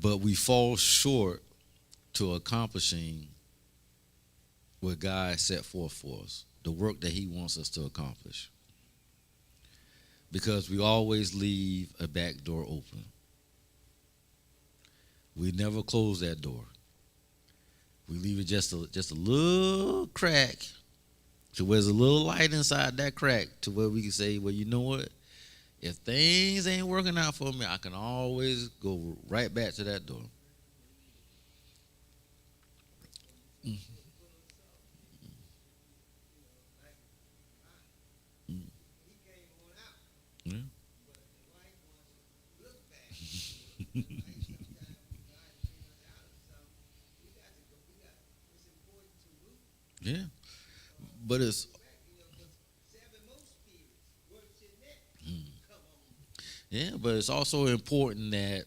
but we fall short to accomplishing what God set forth for us, the work that He wants us to accomplish. Because we always leave a back door open. We never close that door. We leave it just a little crack to where there's a little light inside that crack to where we can say, well, you know what? If things ain't working out for me, I can always go right back to that door. Mm, mm, yeah. Yeah. But it's mm, yeah, but it's also important that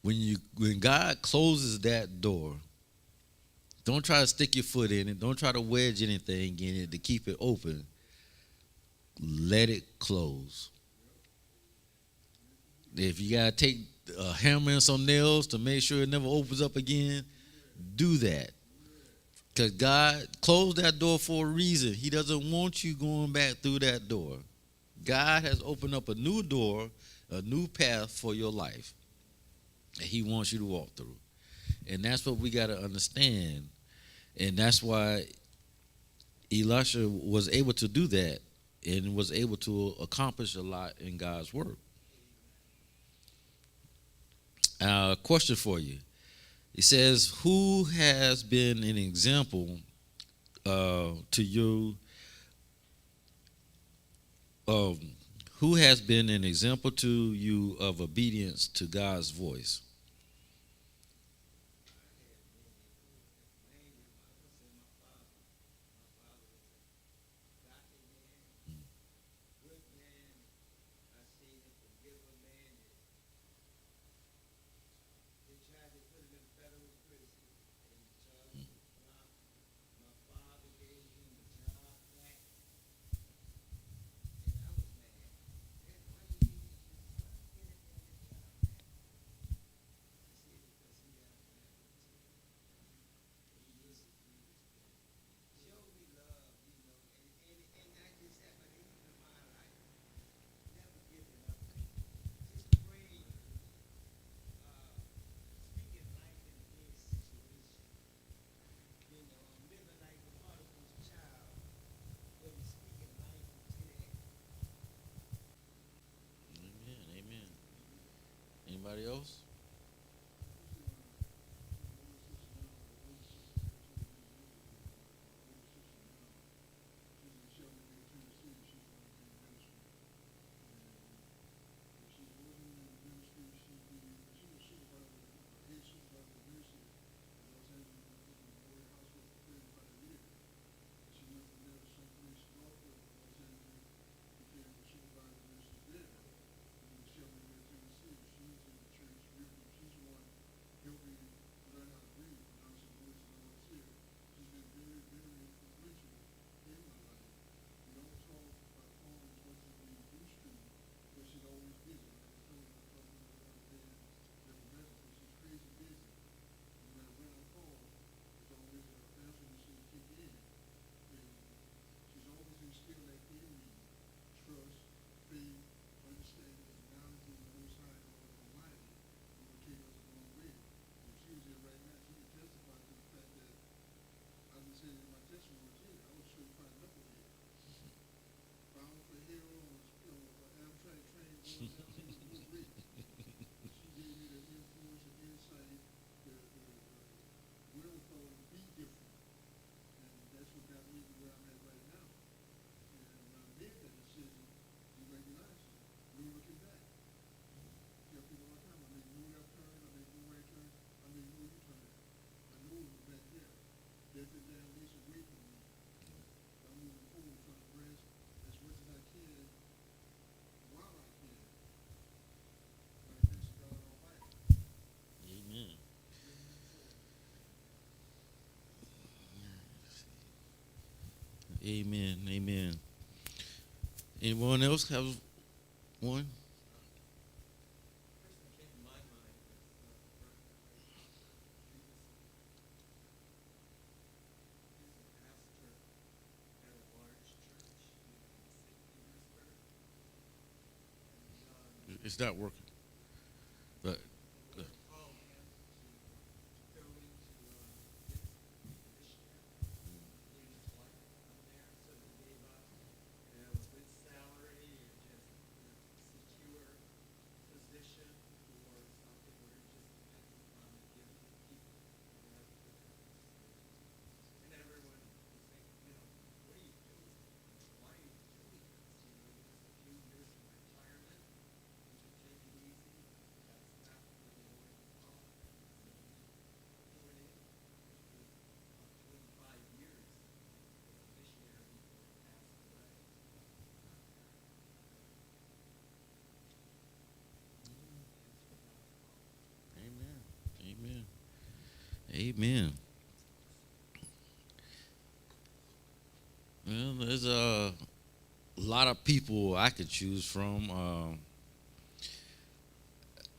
when God closes that door, don't try to stick your foot in it. Don't try to wedge anything in it to keep it open. Let it close. If you gotta take a hammer and some nails to make sure it never opens up again, do that. Because God closed that door for a reason. He doesn't want you going back through that door. God has opened up a new door, a new path for your life that He wants you to walk through. And that's what we got to understand. And that's why Elisha was able to do that and was able to accomplish a lot in God's work. Question for you. It says, who has been an example to you? Um, who has been an example to you of obedience to God's voice? Amen. Amen. Anybody else? Amen. Amen. Amen. Anyone else have one? It's not working. But amen. Amen. Amen. Well, there's a lot of people I could choose from.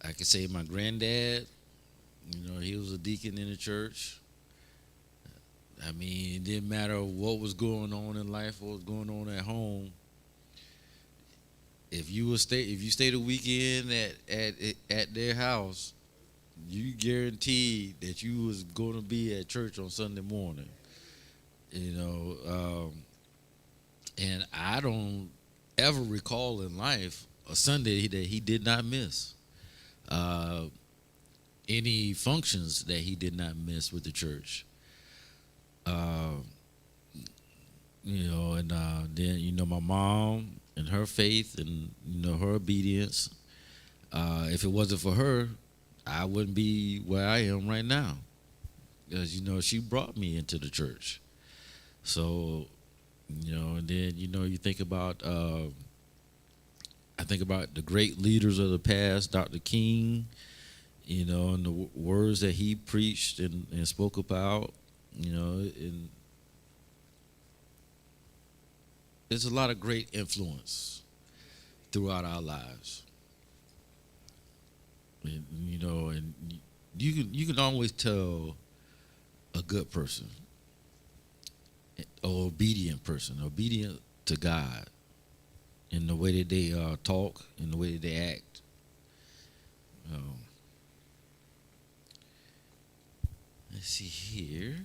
I could say my granddad. He was a deacon in the church. I mean, it didn't matter what was going on in life, what was going on at home. If you stayed a weekend at their house, you guaranteed that you was going to be at church on Sunday morning. You know, and I don't ever recall in life a Sunday that he did not miss. Uh, any functions that he did not miss with the church. Uh, and then my mom and her faith and her obedience. If it wasn't for her, I wouldn't be where I am right now, because she brought me into the church. So and then you think about. I think about the great leaders of the past, Dr. King, and the words that he preached and spoke about, and there's a lot of great influence throughout our lives. And you can always tell a good person, an obedient person, obedient to God, in the way that they talk, in the way that they act. Let's see here.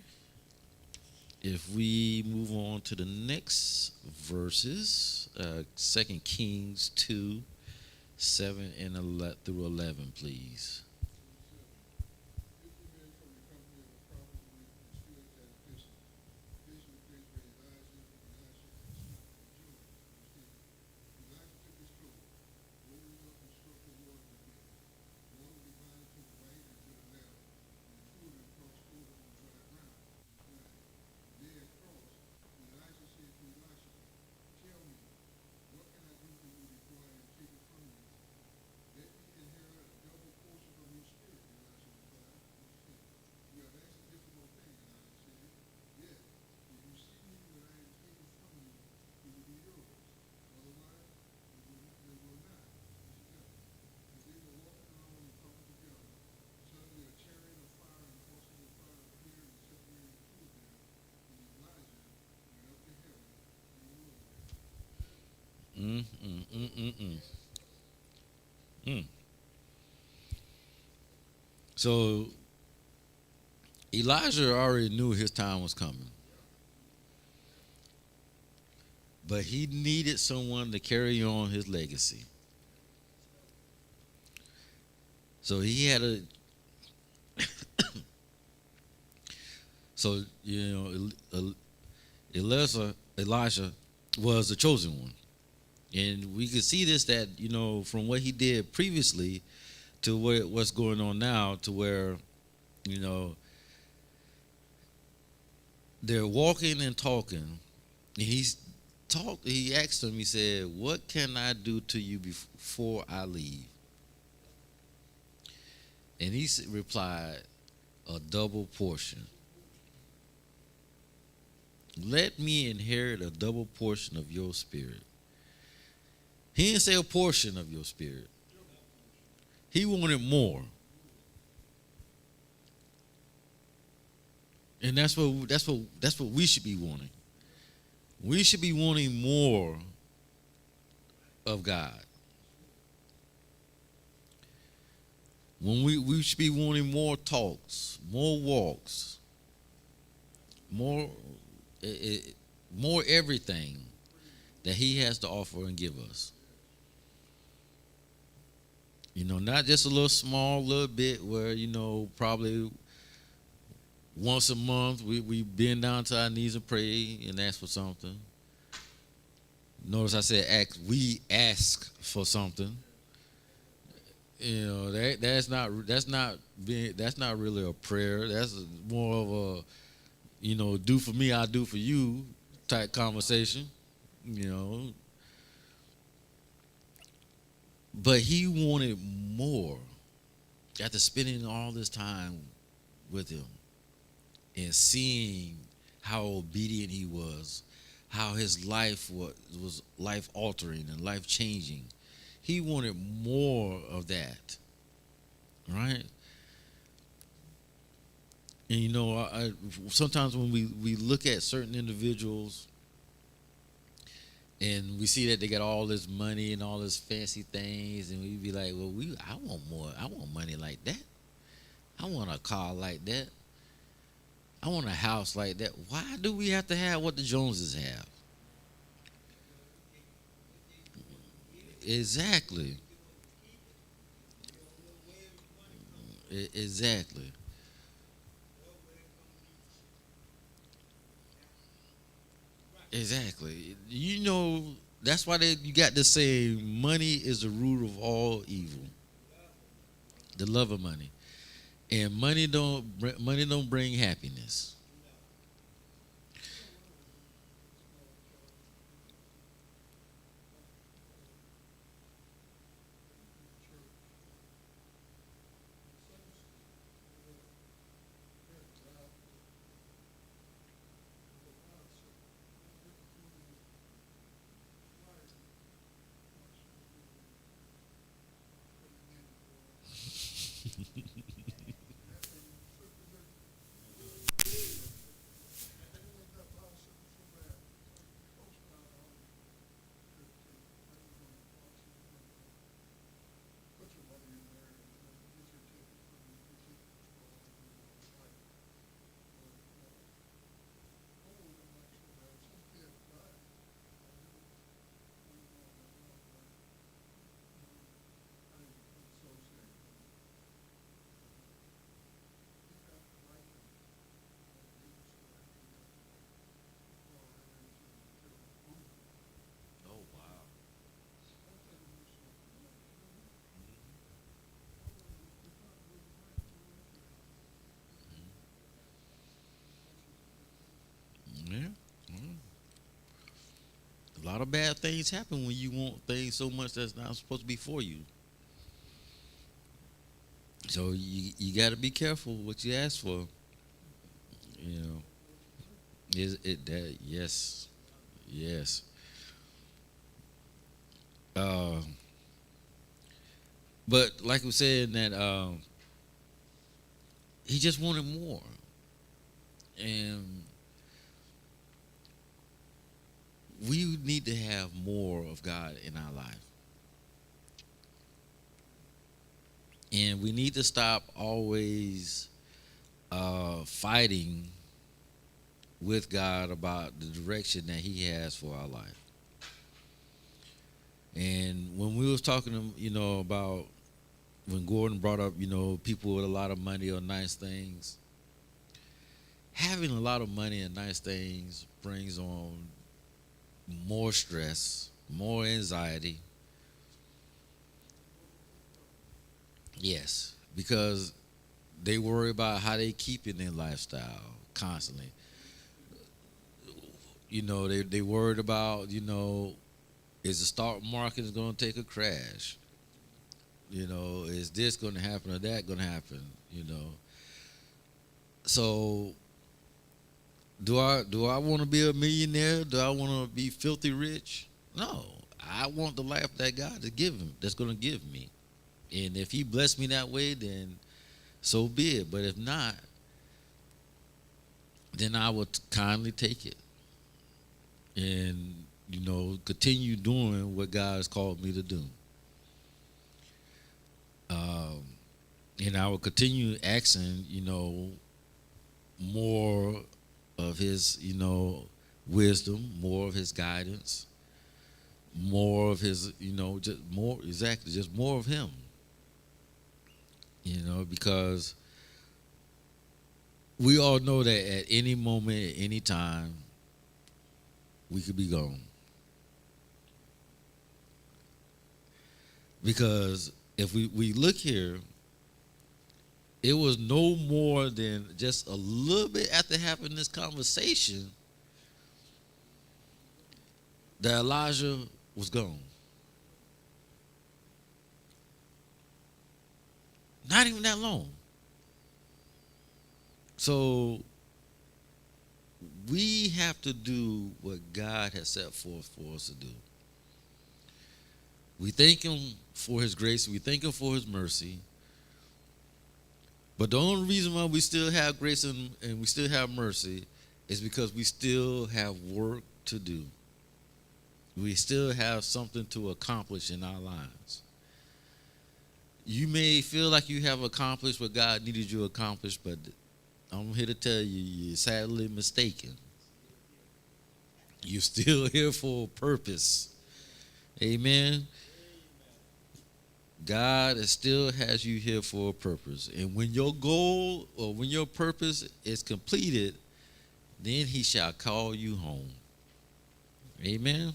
If we move on to the next verses, 2 Kings 2, 7 and 11 through 11, please. Mm, mm, mm, mm, mm. Mm. So Elijah already knew his time was coming, but he needed someone to carry on his legacy. So he had a so Elijah was the chosen one, and we could see this, that from what he did previously to what's going on now, to where you know they're walking and talking, and he asked him, he said, "What can I do to you before I leave?" And he replied, "A double portion. Let me inherit a double portion of your spirit." He didn't say a portion of your spirit. He wanted more. And that's what we should be wanting. We should be wanting more of God. When we should be wanting more talks, more walks, more it, more everything that he has to offer and give us. Not just a little small little bit where, probably once a month we bend down to our knees and pray and ask for something. Notice I said ask, we ask for something. That's not really a prayer. That's more of a, do for me, I do for you type conversation. You know, but he wanted more after spending all this time with him and seeing how obedient he was, how his life was life altering and life changing. He wanted more of that, right? And sometimes when we look at certain individuals and we see that they got all this money and all this fancy things, and we be like, well, I want more. I want money like that. I want a car like that. I want a house like that. Why do we have to have what the Joneses have? Exactly. Exactly. Exactly. That's why you got to say money is the root of all evil. The love of money. And money don't bring happiness. Oh wow. Yeah. Mm. A lot of bad things happen when you want things so much that's not supposed to be for you. So you got to be careful what you ask for. You know, is it that? Yes, yes. Uh, but like we said, that he just wanted more, and we need to have more of God in our life, and we need to stop always fighting with God about the direction that He has for our life. And when we was talking, about when Gordon brought up, people with a lot of money or nice things, having a lot of money and nice things brings on more stress, more anxiety. Yes, because they worry about how they keep in their lifestyle constantly. They worried about, is the stock market is going to take a crash? Is this going to happen or that going to happen? So do I want to be a millionaire? Do I want to be filthy rich? No, I want the life that God is giving. That's going to give me. And if He bless me that way, then so be it. But if not, then I would kindly take it and continue doing what God has called me to do. Um, And I will continue asking, more of his, wisdom, more of his guidance, more of his, just more, exactly, just more of him, because we all know that at any moment, at any time, we could be gone. Because if we look here, it was no more than just a little bit after having this conversation that Elijah was gone. Not even that long. So we have to do what God has set forth for us to do. We thank him for his grace. We thank him for his mercy. But the only reason why we still have grace and we still have mercy is because we still have work to do. We still have something to accomplish in our lives. You may feel like you have accomplished what God needed you to accomplish, but I'm here to tell you, you're sadly mistaken. You're still here for a purpose. Amen. God still has you here for a purpose. And when your goal or when your purpose is completed, then he shall call you home. Amen.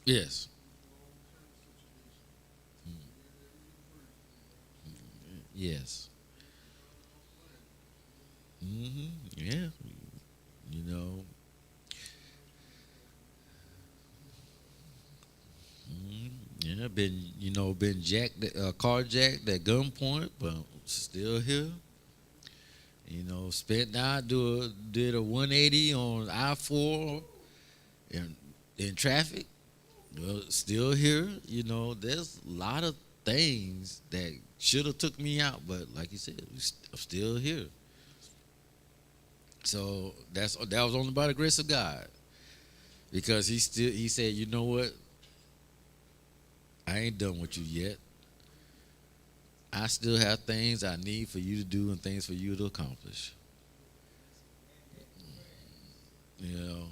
Yes. Yes. Yeah. You know. Yeah. Been jacked, carjacked at gunpoint, but still here. Spent out, did a 180 on I-4 in traffic. Well, still here. There's a lot of things that should have took me out, but like you said, I'm still here. So that was only by the grace of God, because he said, you know what, I ain't done with you yet. I still have things I need for you to do and things for you to accomplish. You know.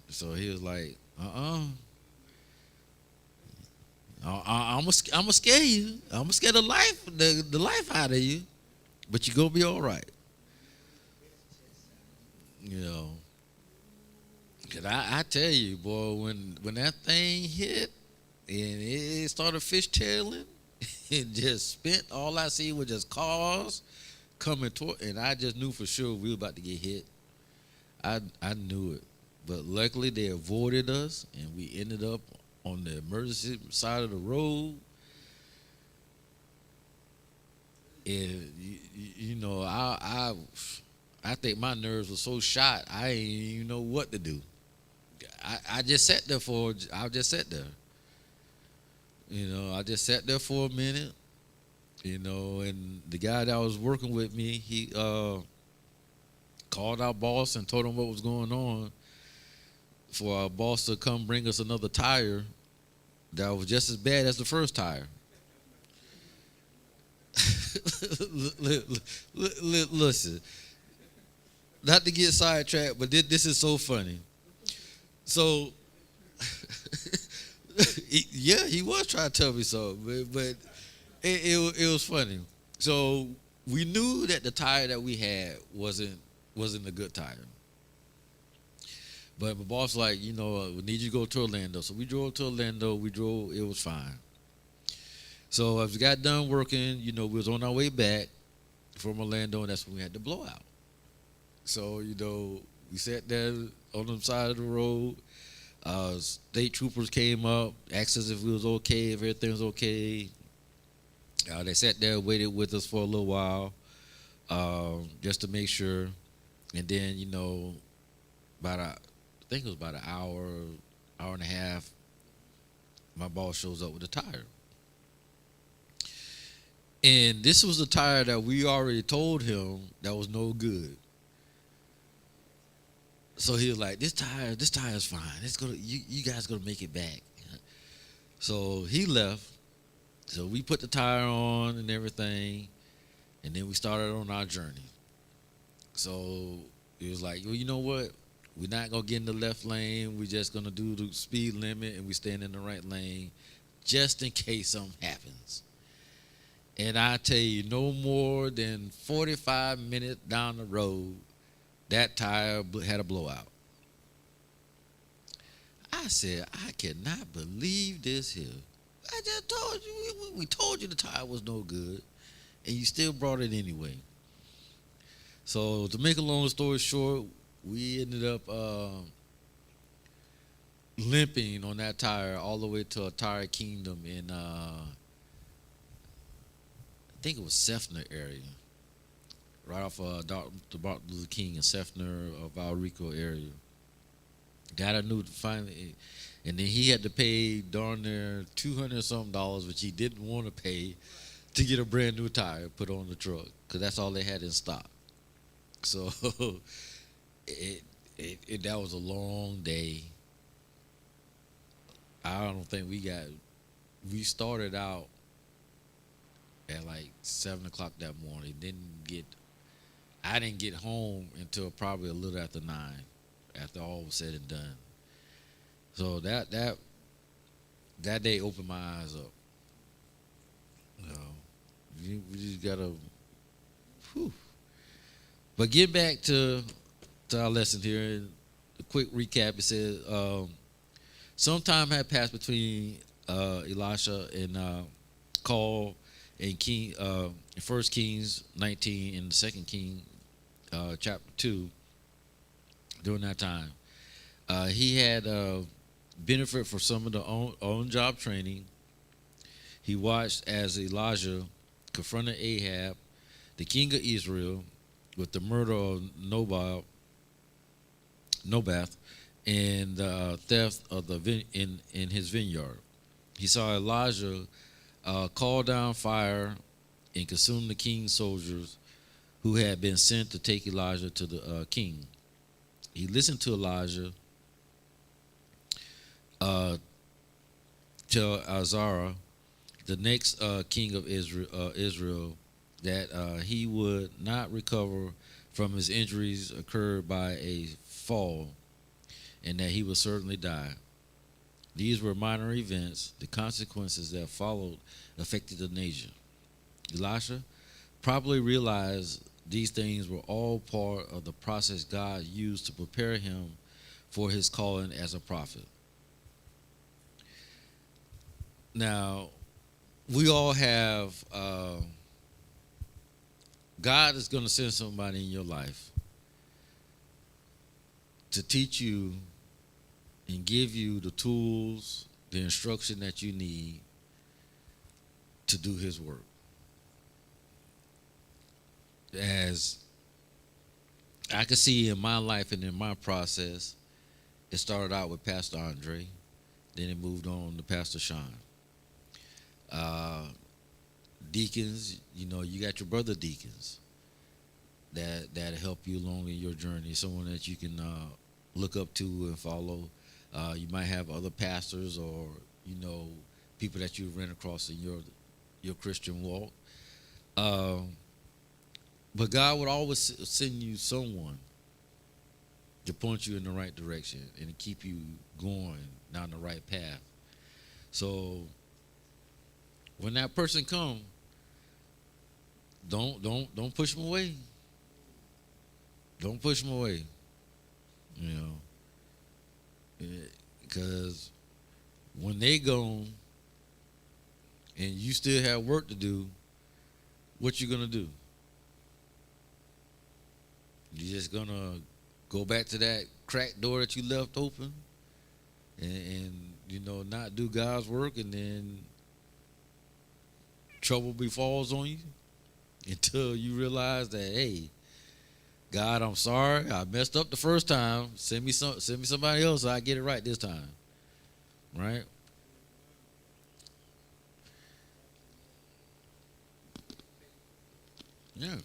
So he was like, I'm gonna scare you. I'm gonna scare the life out of you, but you gonna be all right. You know. Cause I tell you, boy, when that thing hit and it started fishtailing, it just spent. All I see was just cars coming toward, and I just knew for sure we were about to get hit. I knew it, but luckily they avoided us, and we ended up on the emergency side of the road. And I think my nerves were so shot I didn't even know what to do. I just sat there I just sat there. I just sat there for a minute. And the guy that was working with me, he called our boss and told him what was going on for our boss to come bring us another tire that was just as bad as the first tire. Listen, not to get sidetracked, but this is so funny. So, yeah, he was trying to tell me something, but it was funny. So we knew that the tire that we had wasn't a good tire. But my boss like, we need you to go to Orlando. So we drove to Orlando. We drove. It was fine. So as we got done working, we was on our way back from Orlando, and that's when we had the blowout. So we sat there on the side of the road. State troopers came up, asked us if we was okay, if everything was okay. They sat there, waited with us for a little while, just to make sure. And then, I think it was about an hour and a half, my boss shows up with a tire. And this was a tire that we already told him that was no good. So he was like, this tire is fine. It's gonna, you guys gonna make it back. So he left. So we put the tire on and everything, and then we started on our journey. So it was like, well, you know what? We're not gonna get in the left lane. We're just gonna do the speed limit, and we stand in the right lane, just in case something happens. And I tell you, no more than 45 minutes down the road, that tire had a blowout. I said, I cannot believe this here. I just told you, we told you the tire was no good, and you still brought it anyway. So to make a long story short, we ended up limping on that tire all the way to a tire kingdom in, I think it was Sefner area, right off the Martin Luther King and Sefner, Valrico area. Got a new finally, and then he had to pay darn near $200 something, which he didn't want to pay, to get a brand new tire put on the truck, because that's all they had in stock. So that was a long day. I don't think we started out at like 7 o'clock that morning. I didn't get home until probably a little after 9, after all was said and done. So that day opened my eyes up. We just gotta, whew. But get back to our lesson here. A quick recap. It says, some time had passed between Elisha and Call and King, First Kings 19 and the Second King chapter 2. During that time, he had benefit for some of the on-job training. He watched as Elijah confronted Ahab, the king of Israel, with the murder of Nobath and the theft of in his vineyard. He saw Elijah call down fire and consume the king's soldiers who had been sent to take Elijah to the king. He listened to Elijah tell Azariah, the next king of Israel, that he would not recover from his injuries occurred by a fall, and that he would certainly die. These were minor events. The consequences that followed affected the nation. Elisha probably realized these things were all part of the process God used to prepare him for his calling as a prophet. Now, we all have, God is going to send somebody in your life to teach you and give you the tools, the instruction that you need to do his work. As I can see in my life and in my process, it started out with Pastor Andre, then it moved on to Pastor Sean. Deacons, you got your brother deacons that help you along in your journey, someone that you can look up to and follow. You might have other pastors or people that you ran across in your Christian walk. But God would always send you someone to point you in the right direction and to keep you going down the right path. So when that person comes, don't push them away. Don't push them away. Because when they gone and you still have work to do, what you gonna do? You just gonna go back to that cracked door that you left open and not do God's work, and then trouble befalls on you until you realize that, hey, God, I'm sorry, I messed up the first time. Send me somebody else so I get it right this time. Right? Yeah.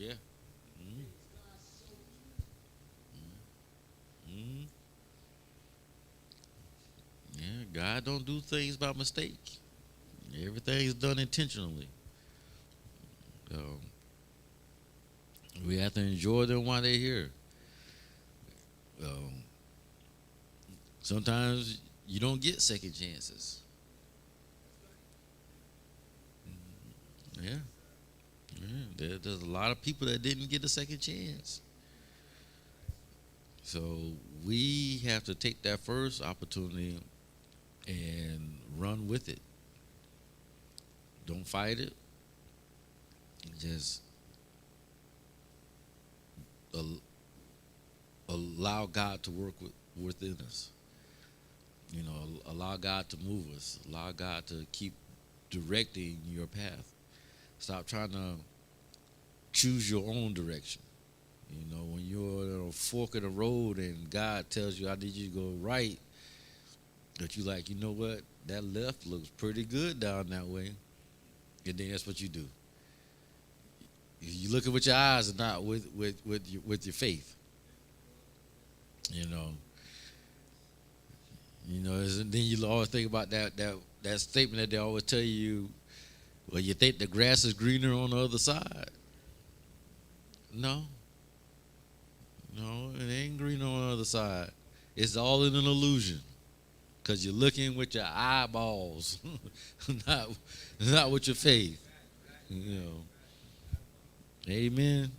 Yeah. Mm, mm, yeah. God don't do things by mistake. Everything is done intentionally. Um, we have to enjoy them while they're here. Um, Sometimes you don't get second chances. Yeah. Yeah. There's a lot of people that didn't get a second chance. So we have to take that first opportunity and run with it. Don't fight it. Just al- allow God to work within us. Allow God to move us. Allow God to keep directing your path. Stop trying to choose your own direction. When you're on a fork in the road and God tells you, I need you to go right, but you like, you know what? That left looks pretty good down that way. And then that's what you do. You look at with your eyes and not with your faith. You know. Then you always think about that statement that they always tell you. Well, you think the grass is greener on the other side. No, no, it ain't green on the other side. It's all in an illusion because you're looking with your eyeballs, not not with your faith. You know. Amen.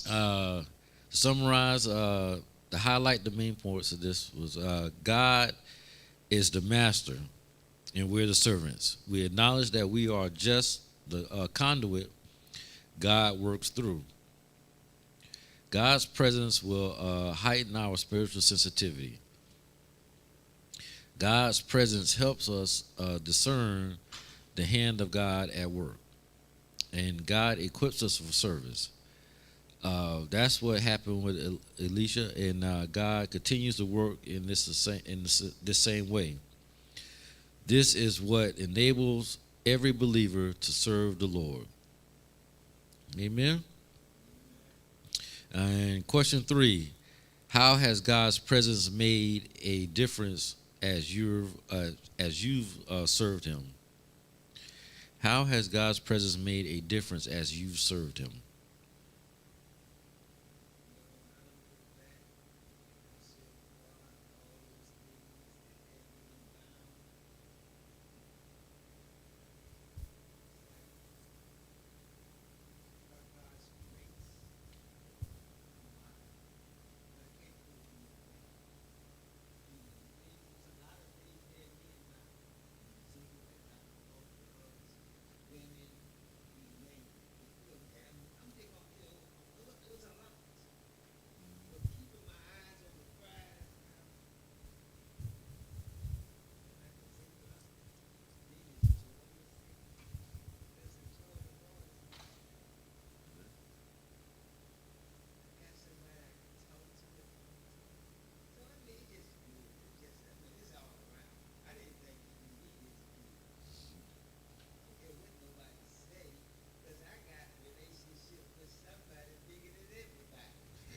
To summarize, to highlight the main points of this was God is the master and we're the servants. We acknowledge that we are just the conduit God works through. God's presence will heighten our spiritual sensitivity. God's presence helps us discern the hand of God at work, and God equips us for service. That's what happened with Elisha, and God continues to work in this same way. This is what enables every believer to serve the Lord. Amen. And question 3: how has God's presence made a difference as you've served Him? How has God's presence made a difference as you've served Him?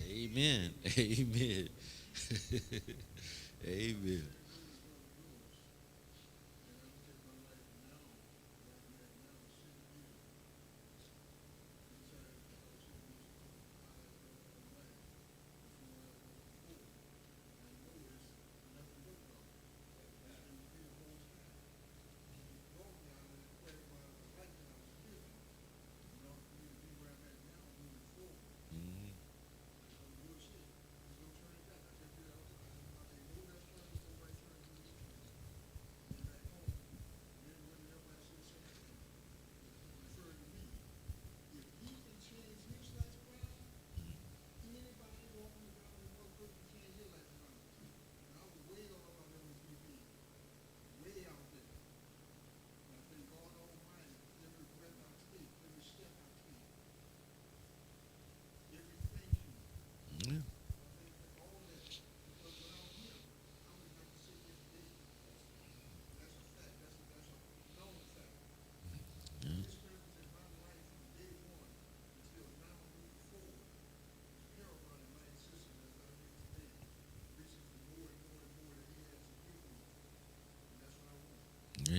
Amen. Amen. Amen.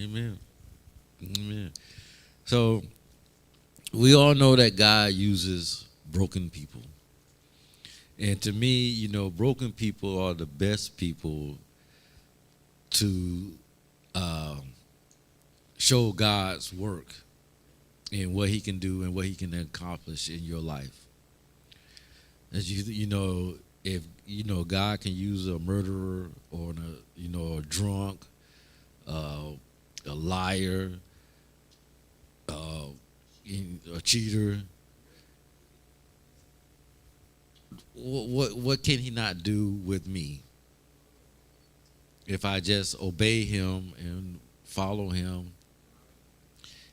Amen. Amen. So we all know that God uses broken people. And to me, you know, broken people are the best people to show God's work and what he can do and what he can accomplish in your life. As you know, if you know God can use a murderer or a drunk, a liar, a cheater, what can he not do with me if I just obey him and follow him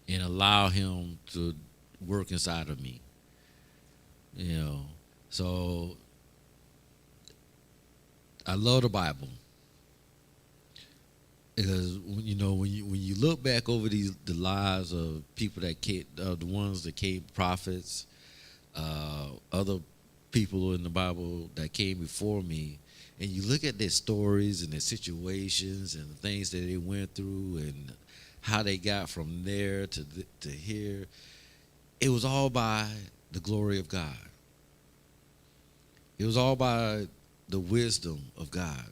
and allow him to work inside of me? You know, so I love the Bible because when you look back over the lives of people that came, the ones that came, prophets, other people in the Bible that came before me, and you look at their stories and their situations and the things that they went through and how they got from there to here, it was all by the glory of God. It was all by the wisdom of God.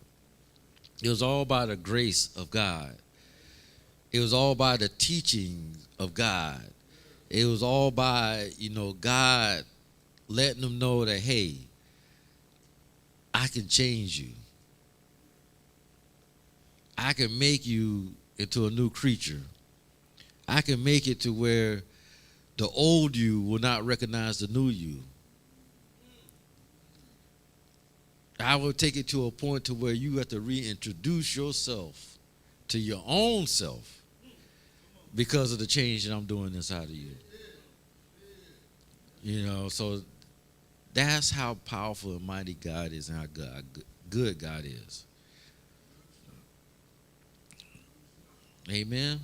It was all by the grace of God. It was all by the teaching of God. It was all by, God letting them know that, hey, I can change you. I can make you into a new creature. I can make it to where the old you will not recognize the new you. I will take it to a point to where you have to reintroduce yourself to your own self because of the change that I'm doing inside of you. So that's how powerful and mighty God is and how good God is. Amen.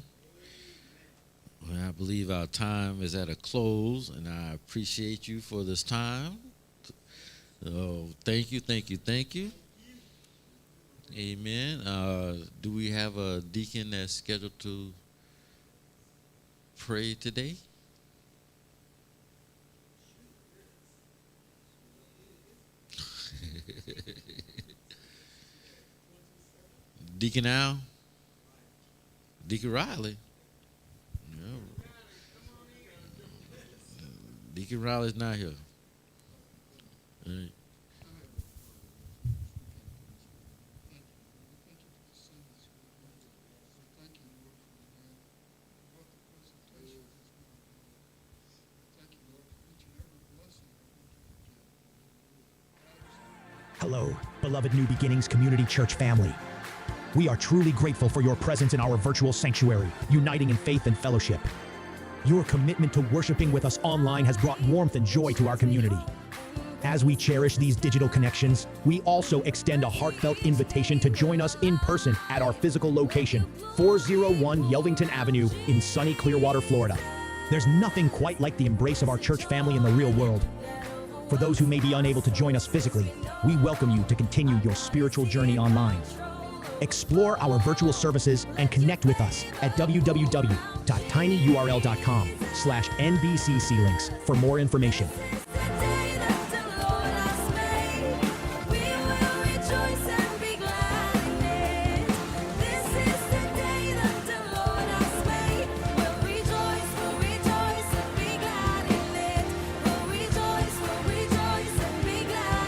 Well, I believe our time is at a close, and I appreciate you for this time. Thank you. Amen. Do we have a deacon that's scheduled to pray today? Deacon Al? Deacon Riley? No. Deacon Riley's not here. All right. Hello, beloved New Beginnings Community Church family. We are truly grateful for your presence in our virtual sanctuary, uniting in faith and fellowship. Your commitment to worshiping with us online has brought warmth and joy to our community. As we cherish these digital connections, we also extend a heartfelt invitation to join us in person at our physical location, 401 Yelvington Avenue in sunny Clearwater, Florida. There's nothing quite like the embrace of our church family in the real world. For those who may be unable to join us physically, we welcome you to continue your spiritual journey online. Explore our virtual services and connect with us at www.tinyurl.com/NBCClinks for more information.